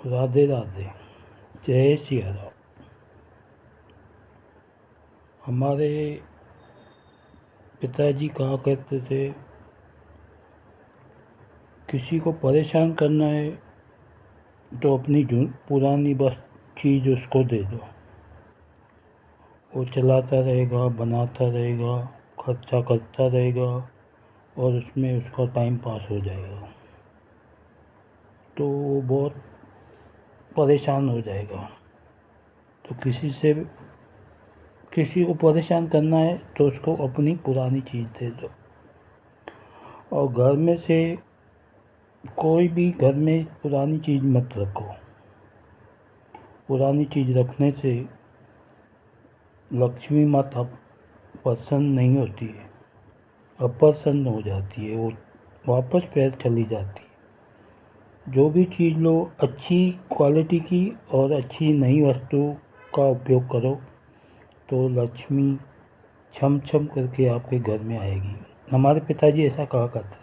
राधे राधे। जय सिया राम। हमारे पिताजी कहा करते थे, किसी को परेशान करना है तो अपनी पुरानी बस चीज़ उसको दे दो, वो चलाता रहेगा, बनाता रहेगा, खर्चा करता रहेगा और उसमें उसका टाइम पास हो जाएगा। तो वो बहुत परेशान हो जाएगा। तो किसी को परेशान करना है तो उसको अपनी पुरानी चीज़ दे दो। और घर में से कोई भी घर में पुरानी चीज़ मत रखो। पुरानी चीज़ रखने से लक्ष्मी माता प्रसन्न नहीं होती है, अप्रसन्न हो जाती है, वो वापस पैर चली जाती है। जो भी चीज़ लो, अच्छी क्वालिटी की और अच्छी नई वस्तु का उपयोग करो तो लक्ष्मी छम छम करके आपके घर में आएगी। हमारे पिताजी ऐसा कहा करते थे।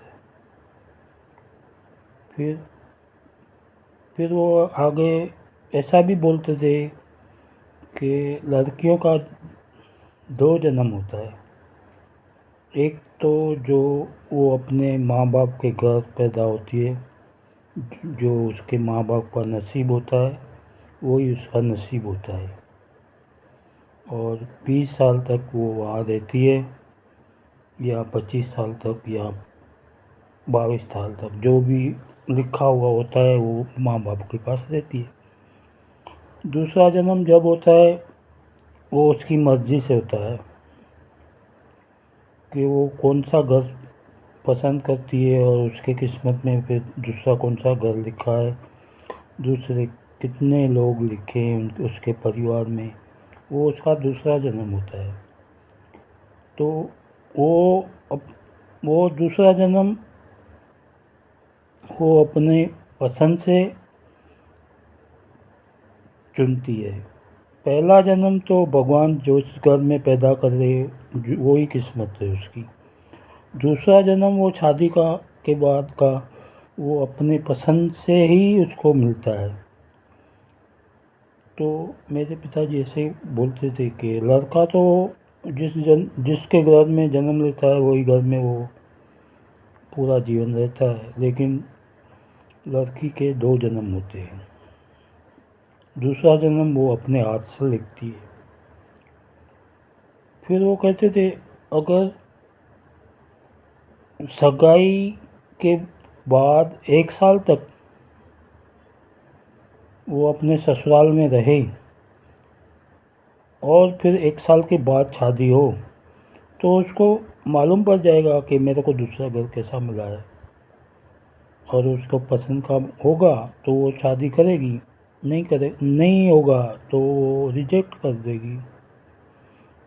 फिर वो आगे ऐसा भी बोलते थे कि लड़कियों का 2 जन्म होता है। एक तो जो वो अपने माँ बाप के घर पैदा होती है, जो उसके माँ बाप का नसीब होता है वही उसका नसीब होता है, और 20 साल तक वो वहाँ रहती है, या 25 साल तक, या 22 साल तक, जो भी लिखा हुआ होता है वो माँ बाप के पास रहती है। दूसरा जन्म जब होता है वो उसकी मर्ज़ी से होता है कि वो कौन सा घर पसंद करती है, और उसके किस्मत में फिर दूसरा कौन सा घर लिखा है, दूसरे कितने लोग लिखे हैं उसके परिवार में, वो उसका दूसरा जन्म होता है। तो वो दूसरा जन्म वो अपने पसंद से चुनती है। पहला जन्म तो भगवान जो इस घर में पैदा कर रहे वो ही किस्मत है उसकी। दूसरा जन्म वो शादी के बाद का वो अपने पसंद से ही उसको मिलता है। तो मेरे पिताजी ऐसे बोलते थे कि लड़का तो जिसके घर में जन्म लेता है वही घर में वो पूरा जीवन रहता है, लेकिन लड़की के 2 जन्म होते हैं। दूसरा जन्म वो अपने हाथ से लिखती है। फिर वो कहते थे, अगर सगाई के बाद 1 साल तक वो अपने ससुराल में रहे और फिर 1 साल के बाद शादी हो तो उसको मालूम पड़ जाएगा कि मेरे को दूसरा घर कैसा मिला है, और उसको पसंद का होगा तो वो शादी करेगी, नहीं होगा तो वो रिजेक्ट कर देगी।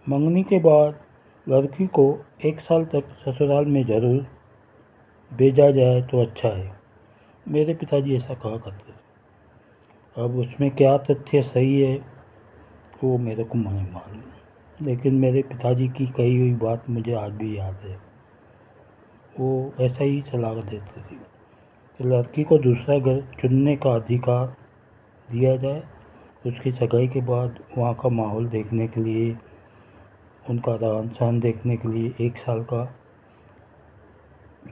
मंगनी के बाद लड़की को 1 साल तक ससुराल में ज़रूर भेजा जाए तो अच्छा है। मेरे पिताजी ऐसा कहा करते थे। अब उसमें क्या तथ्य सही है वो मेरे को नहीं मालूम, लेकिन मेरे पिताजी की कही हुई बात मुझे आज भी याद है। वो ऐसा ही सलाह देते थे कि लड़की को दूसरा घर चुनने का अधिकार दिया जाए, उसकी सगाई के बाद वहाँ का माहौल देखने के लिए, उनका रहन सहन देखने के लिए 1 साल का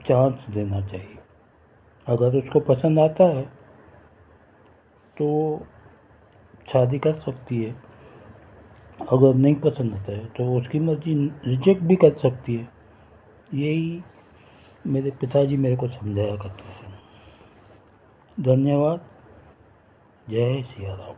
चांस देना चाहिए। अगर उसको पसंद आता है तो शादी कर सकती है, अगर नहीं पसंद आता है तो उसकी मर्ज़ी, रिजेक्ट भी कर सकती है। यही मेरे पिताजी मेरे को समझाया करते थे। धन्यवाद। जय सिया राम।